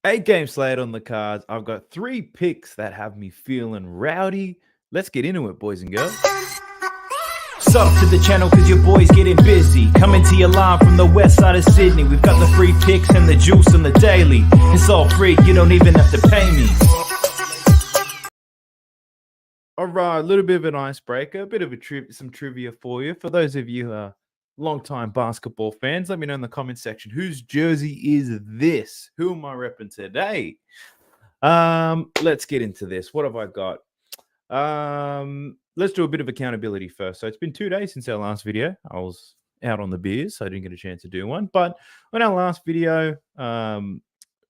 8 game slate on the cards. I've got 3 picks that have me feeling rowdy. Let's get into it, boys and girls. Sub to the channel cause your boy's getting busy. Coming to your line from the west side of Sydney. We've got the free picks and the juice and the daily. It's all free, you don't even have to pay me. All right, a little bit of an icebreaker, a bit of some trivia for you. For those of you who are long-time basketball fans, let me know in the comment section, whose jersey is this? Who am I repping today? Let's get into this. What have I got? Let's do a bit of accountability first. So it's been 2 days since our last video. I was out on the beers, so I didn't get a chance to do one. But on our last video, didn't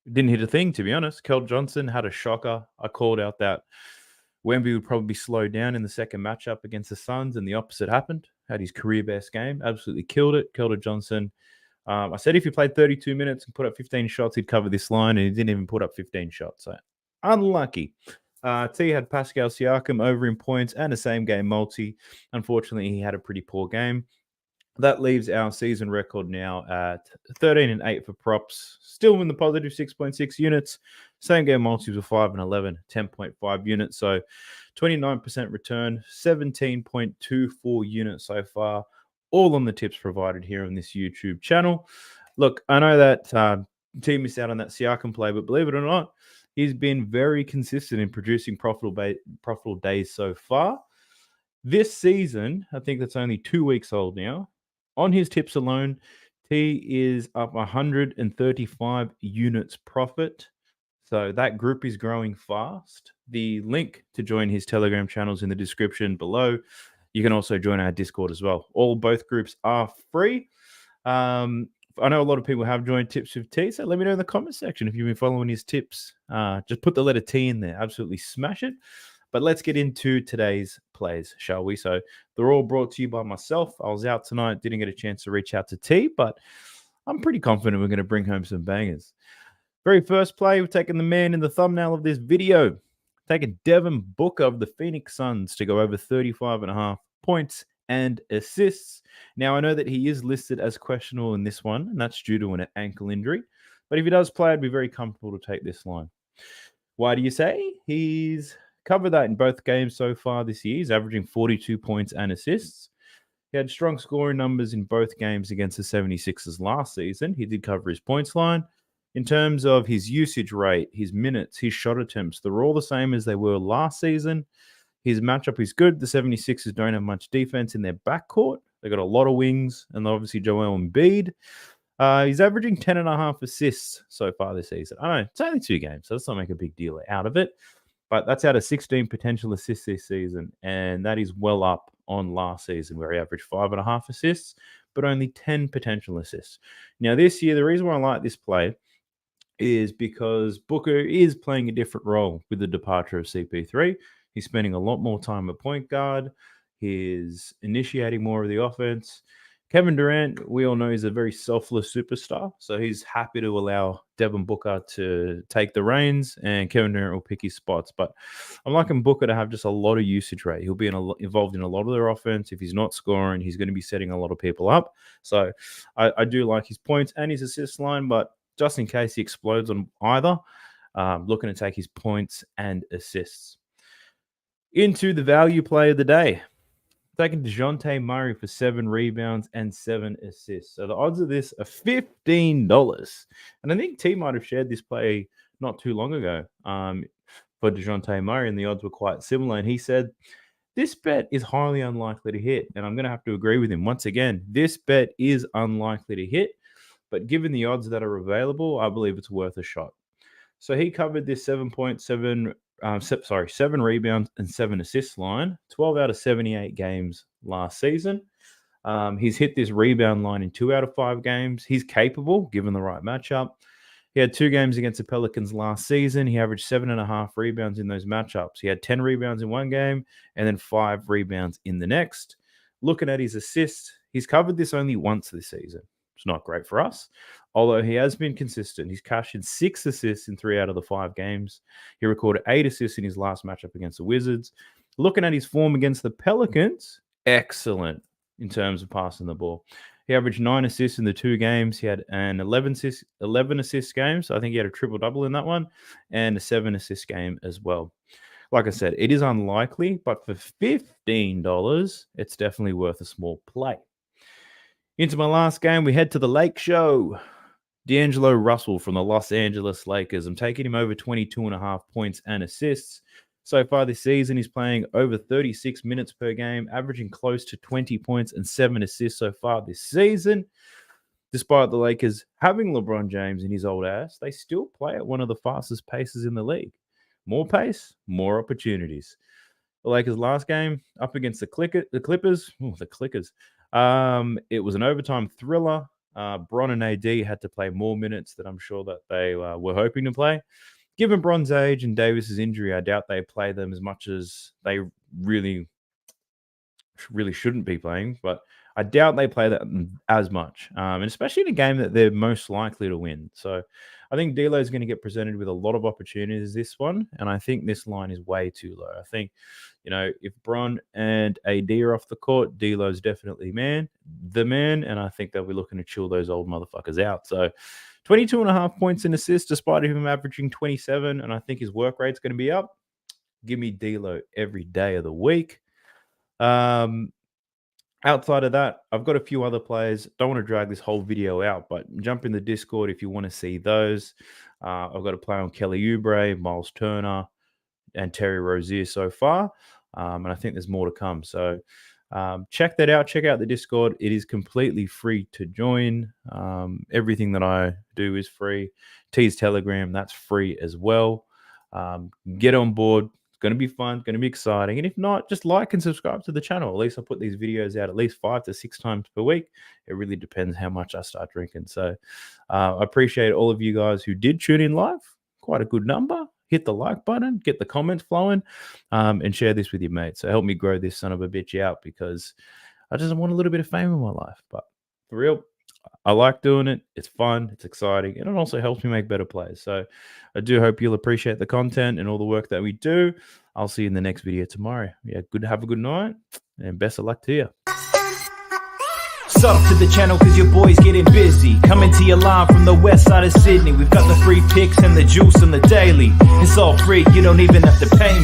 hit a thing, to be honest. Kel Johnson had a shocker. I called out that Wemby would probably slow down in the second matchup against the Suns, and the opposite happened. Had his career-best game. Absolutely killed it. Keldon Johnson. I said if he played 32 minutes and put up 15 shots, he'd cover this line, and he didn't even put up 15 shots. So unlucky. T had Pascal Siakam over in points and a same-game multi. Unfortunately, he had a pretty poor game. That leaves our season record now at 13-8 for props. Still in the positive 6.6 units. Same game multis with 5 and 11, 10.5 units. So 29% return, 17.24 units so far. All on the tips provided here on this YouTube channel. Look, I know that team missed out on that Siakam play, but believe it or not, he's been very consistent in producing profitable days so far. This season, I think that's only 2 weeks old now. On his tips alone, T is up 135 units profit. So that group is growing fast. The link to join his Telegram channel is in the description below. You can also join our Discord as well. Both groups are free. I know a lot of people have joined Tips with T, so let me know in the comment section if you've been following his tips. Just put the letter T in there. Absolutely smash it. But let's get into today's plays, shall we? So they're all brought to you by myself. I was out tonight, didn't get a chance to reach out to T, but I'm pretty confident we're going to bring home some bangers. Very first play, we've taken the man in the thumbnail of this video. Taking Devin Booker of the Phoenix Suns to go over 35.5 points and assists. Now, I know that he is listed as questionable in this one, and that's due to an ankle injury. But if he does play, I'd be very comfortable to take this line. Why do you say? He's covered that in both games so far this year. He's averaging 42 points and assists. He had strong scoring numbers in both games against the 76ers last season. He did cover his points line. In terms of his usage rate, his minutes, his shot attempts, they're all the same as they were last season. His matchup is good. The 76ers don't have much defense in their backcourt. They've got a lot of wings, and obviously Joel Embiid. He's averaging 10.5 assists so far this season. I know, it's only 2 games, so let's not make a big deal out of it. But that's out of 16 potential assists this season, and that is well up on last season where he averaged 5.5 assists, but only 10 potential assists. Now this year, the reason why I like this play is because Booker is playing a different role with the departure of CP3. He's spending a lot more time at point guard. He's initiating more of the offense. Kevin Durant, we all know, is a very selfless superstar, so he's happy to allow Devin Booker to take the reins, and Kevin Durant will pick his spots. But I'm liking Booker to have just a lot of usage rate. He'll be involved in a lot of their offense. If he's not scoring, he's going to be setting a lot of people up. So I do like his points and his assist line, but just in case he explodes on either, looking to take his points and assists. Into the value play of the day. Taking DeJounte Murray for 7 rebounds and 7 assists. So the odds of this are $15. And I think T might have shared this play not too long ago for DeJounte Murray, and the odds were quite similar. And he said, this bet is highly unlikely to hit. And I'm going to have to agree with him. Once again, this bet is unlikely to hit. But given the odds that are available, I believe it's worth a shot. So he covered this 7 rebounds and 7 assists line, 12 out of 78 games last season. He's hit this rebound line in 2 out of 5 games. He's capable, given the right matchup. He had 2 games against the Pelicans last season. He averaged 7.5 rebounds in those matchups. He had 10 rebounds in one game and then 5 rebounds in the next. Looking at his assists, he's covered this only once this season. It's not great for us, although he has been consistent. He's cashed in 6 assists in 3 out of the 5 games. He recorded 8 assists in his last matchup against the Wizards. Looking at his form against the Pelicans, excellent in terms of passing the ball. He averaged 9 assists in the 2 games. He had an 11 assist game. So I think he had a triple-double in that one and a 7 assist game as well. Like I said, it is unlikely, but for $15, it's definitely worth a small play. Into my last game, we head to the Lake Show. D'Angelo Russell from the Los Angeles Lakers. I'm taking him over 22.5 points and assists. So far this season, he's playing over 36 minutes per game, averaging close to 20 points and 7 assists so far this season. Despite the Lakers having LeBron James in his old ass, they still play at one of the fastest paces in the league. More pace, more opportunities. The Lakers' last game up against the Clippers. Ooh, the Clickers. It was an overtime thriller. Bron and AD had to play more minutes than I'm sure that they were hoping to play. Given Bron's age and Davis's injury, I doubt they play them as much as they really shouldn't be playing. But I doubt they play that as much, and especially in a game that they're most likely to win. So I think D'Lo is going to get presented with a lot of opportunities this one, and I think this line is way too low. I think, if Bron and AD are off the court, D'Lo's definitely the man, and I think they'll be looking to chill those old motherfuckers out. So 22.5 points and assists, despite him averaging 27, and I think his work rate's going to be up. Give me D'Lo every day of the week. Outside of that, I've got a few other players. Don't want to drag this whole video out, but jump in the Discord if you want to see those. I've got a play on Kelly Oubre, Miles Turner, and Terry Rozier so far, and I think there's more to come. So check that out. Check out the Discord. It is completely free to join. Everything that I do is free. Tease Telegram, that's free as well. Get on board. Going to be fun, going to be exciting. And if not, just like and subscribe to the channel. At least I put these videos out at least 5 to 6 times per week. It really depends how much I start drinking. So I appreciate all of you guys who did tune in live. Quite a good number. Hit the like button, get the comments flowing, and share this with your mates. So help me grow this son of a bitch out, because I just want a little bit of fame in my life. But for real, I like doing it. It's fun. It's exciting. And it also helps me make better plays. So I do hope you'll appreciate the content and all the work that we do. I'll see you in the next video tomorrow. Yeah, have a good night and best of luck to you. Sub to the channel cause your boy's getting busy. Coming to your line from the west side of Sydney. We've got the free picks and the juice on the daily. It's all free, you don't even have to pay me.